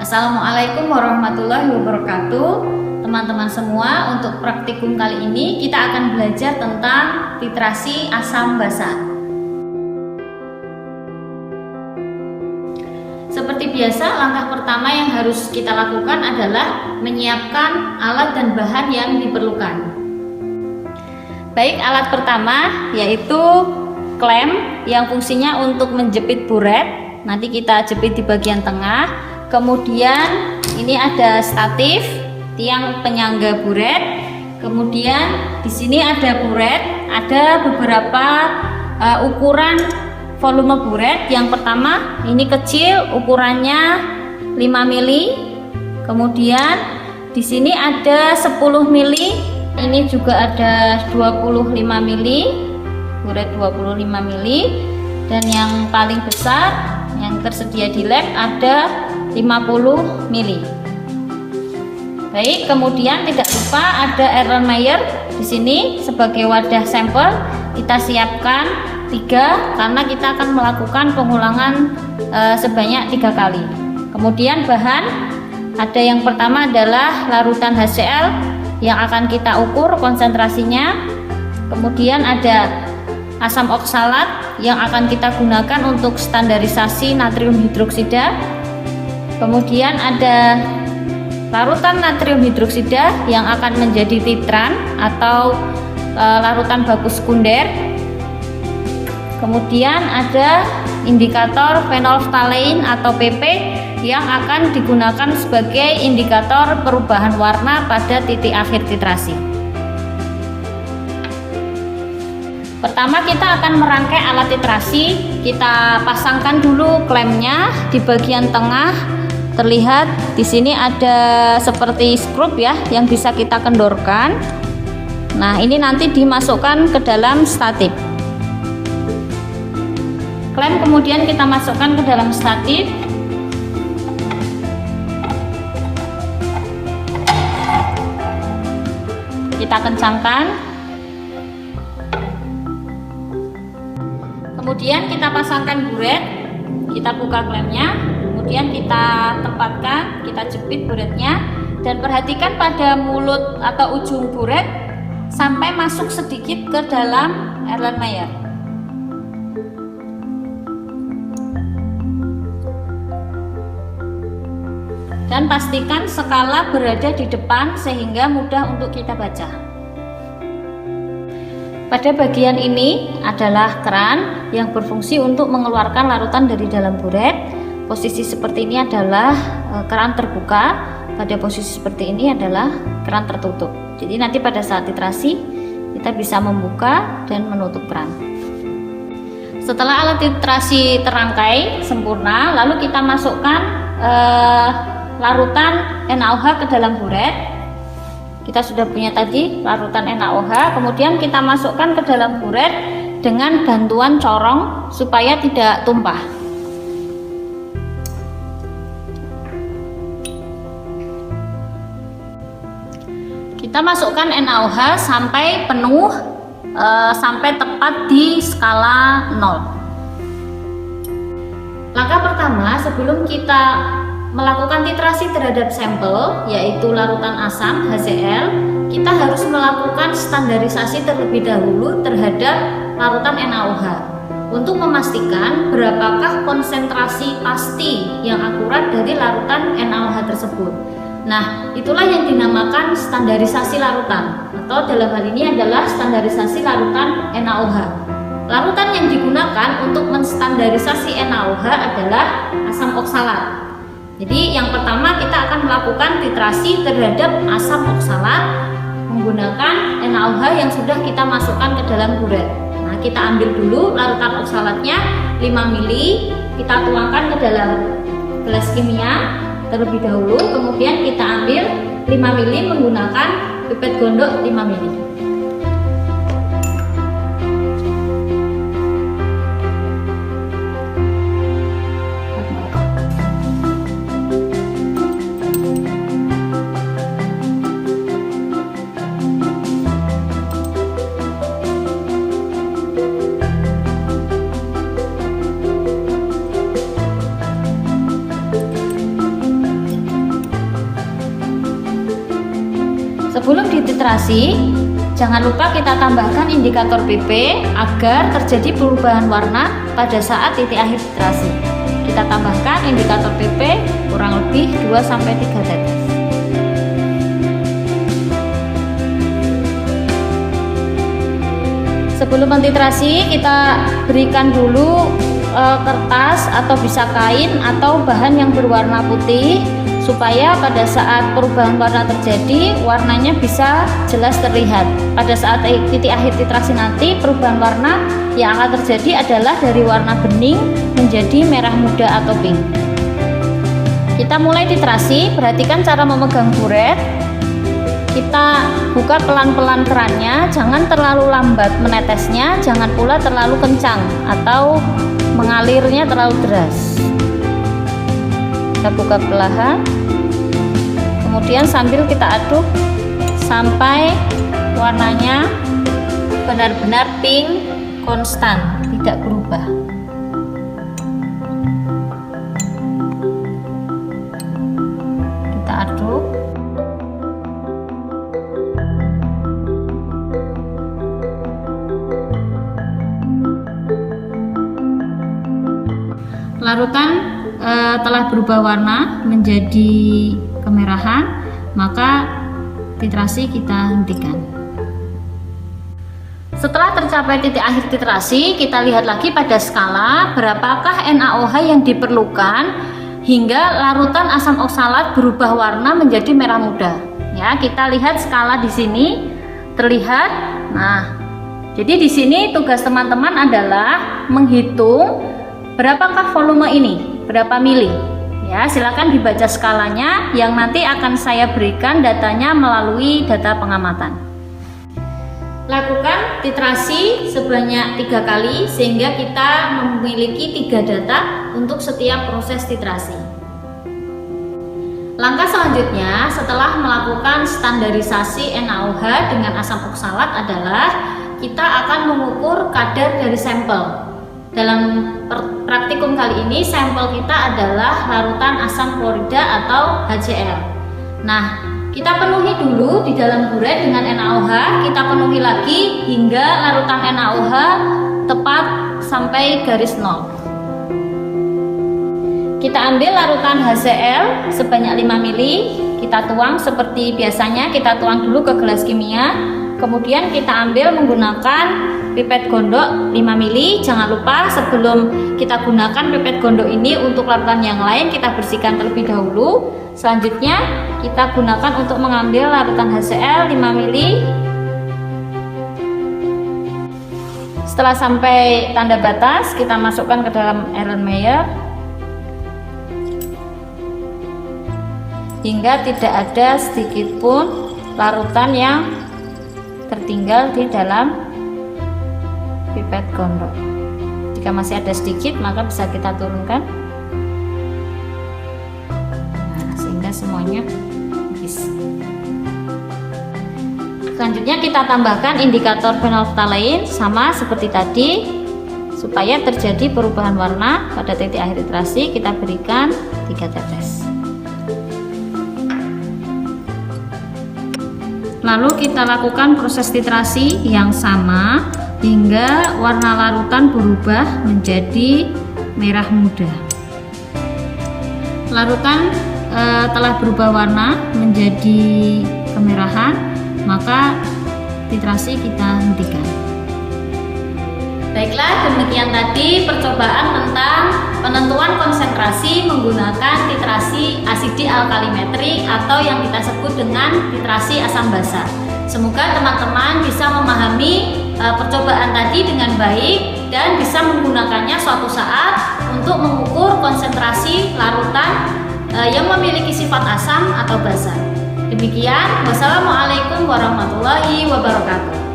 Assalamualaikum warahmatullahi wabarakatuh. Teman-teman semua, untuk praktikum kali ini kita akan belajar tentang titrasi asam basa. Seperti biasa, langkah pertama yang harus kita lakukan adalah menyiapkan alat dan bahan yang diperlukan. Baik, alat pertama yaitu klem yang fungsinya untuk menjepit buret. Nanti kita jepit di bagian tengah. Kemudian ini ada statif, tiang penyangga buret. Kemudian di sini ada buret, ada beberapa ukuran volume buret. Yang pertama ini kecil, ukurannya 5 mili. Kemudian di sini ada 10 mili. Ini juga ada 25 mili, buret 25 mili. Dan yang paling besar yang tersedia di lab ada 50 mili. Baik, kemudian tidak lupa ada Erlenmeyer di sini sebagai wadah sampel. Kita siapkan 3 karena kita akan melakukan pengulangan sebanyak 3 kali. Kemudian bahan ada, yang pertama adalah larutan HCl yang akan kita ukur konsentrasinya. Kemudian ada asam oksalat yang akan kita gunakan untuk standarisasi natrium hidroksida. Kemudian ada larutan natrium hidroksida yang akan menjadi titran atau larutan baku sekunder. Kemudian ada indikator phenolphthalein atau PP yang akan digunakan sebagai indikator perubahan warna pada titik akhir titrasi. Pertama kita akan merangkai alat titrasi. Kita pasangkan dulu klemnya di bagian tengah. Terlihat di sini ada seperti skrup ya yang bisa kita kendorkan. Nah, ini nanti dimasukkan ke dalam statif. Klem kemudian kita masukkan ke dalam statif. Kita kencangkan. Kemudian kita pasangkan buret. Kita buka klemnya. Kemudian kita tempatkan, kita jepit buretnya, dan perhatikan pada mulut atau ujung buret sampai masuk sedikit ke dalam Erlenmeyer. Dan pastikan skala berada di depan sehingga mudah untuk kita baca. Pada bagian ini adalah keran yang berfungsi untuk mengeluarkan larutan dari dalam buret. Posisi seperti ini adalah keran terbuka, pada posisi seperti ini adalah keran tertutup. Jadi nanti pada saat titrasi kita bisa membuka dan menutup keran. Setelah alat titrasi terangkai sempurna, lalu kita masukkan larutan NaOH ke dalam buret. Kita sudah punya tadi larutan NaOH, kemudian kita masukkan ke dalam buret dengan bantuan corong supaya tidak tumpah. Kita masukkan NaOH sampai penuh, sampai tepat di skala 0. Langkah pertama sebelum kita melakukan titrasi terhadap sampel, yaitu larutan asam HCl, kita harus melakukan standarisasi terlebih dahulu terhadap larutan NaOH untuk memastikan berapakah konsentrasi pasti yang akurat dari larutan NaOH tersebut. Nah, itulah yang dinamakan standarisasi larutan, atau dalam hal ini adalah standarisasi larutan NaOH. Larutan yang digunakan untuk menstandarisasi NaOH adalah asam oksalat. Jadi yang pertama kita akan melakukan titrasi terhadap asam oksalat menggunakan NaOH yang sudah kita masukkan ke dalam buret. Nah, kita ambil dulu larutan oksalatnya 5 mili, kita tuangkan ke dalam gelas kimia terlebih dahulu, kemudian kita ambil 5 mili menggunakan pipet gondok 5 mili. titrasi, jangan lupa kita tambahkan indikator PP agar terjadi perubahan warna pada saat titik akhir titrasi. Kita tambahkan indikator PP kurang lebih 2-3 tetes. Sebelum mentitrasi, kita berikan dulu kertas atau bisa kain atau bahan yang berwarna putih, supaya pada saat perubahan warna terjadi, warnanya bisa jelas terlihat. Pada saat titik akhir titrasi nanti, perubahan warna yang akan terjadi adalah dari warna bening menjadi merah muda atau pink. Kita mulai titrasi, perhatikan cara memegang buret. Kita buka pelan-pelan kerannya, jangan terlalu lambat menetesnya, jangan pula terlalu kencang atau mengalirnya terlalu deras. Kita buka perlahan, kemudian sambil kita aduk sampai warnanya benar-benar pink konstan, tidak berubah. Kita aduk. Larutan telah berubah warna menjadi kemerahan, maka titrasi kita hentikan. Setelah tercapai titik akhir titrasi, kita lihat lagi pada skala berapakah NaOH yang diperlukan hingga larutan asam oksalat berubah warna menjadi merah muda. Ya, kita lihat skala di sini terlihat. Nah, jadi di sini tugas teman-teman adalah menghitung berapakah volume ini, berapa mili. Ya, silakan dibaca skalanya yang nanti akan saya berikan datanya melalui data pengamatan. Lakukan titrasi sebanyak 3 kali sehingga kita memiliki 3 data untuk setiap proses titrasi. Langkah selanjutnya setelah melakukan standarisasi NaOH dengan asam oksalat adalah kita akan mengukur kadar dari sampel. Dalam praktikum kali ini sampel kita adalah larutan asam klorida atau HCl. Nah, kita penuhi dulu di dalam buret dengan NaOH, kita penuhi lagi hingga larutan NaOH tepat sampai garis 0. Kita ambil larutan HCl sebanyak 5 ml, kita tuang seperti biasanya, kita tuang dulu ke gelas kimia, kemudian kita ambil menggunakan pipet gondok 5 ml. Jangan lupa sebelum kita gunakan pipet gondok ini untuk larutan yang lain kita bersihkan terlebih dahulu. Selanjutnya kita gunakan untuk mengambil larutan HCl 5 ml. Setelah sampai tanda batas, kita masukkan ke dalam Erlenmeyer hingga tidak ada sedikit pun larutan yang tertinggal di dalam pipet gondok. Jika masih ada sedikit, maka bisa kita turunkan. Nah, sehingga semuanya habis. Selanjutnya kita tambahkan indikator phenolphthalein sama seperti tadi, supaya terjadi perubahan warna pada titik akhir titrasi. Kita berikan 3 tetes. Lalu kita lakukan proses titrasi yang sama hingga warna larutan berubah menjadi merah muda. Larutan telah berubah warna menjadi kemerahan, maka titrasi kita hentikan. Baiklah, demikian tadi percobaan tentang penentuan konsentrasi menggunakan titrasi asidi alkalimetri atau yang kita sebut dengan titrasi asam basa. Semoga teman-teman bisa memahami percobaan tadi dengan baik dan bisa menggunakannya suatu saat untuk mengukur konsentrasi larutan yang memiliki sifat asam atau basa. Demikian, wassalamualaikum warahmatullahi wabarakatuh.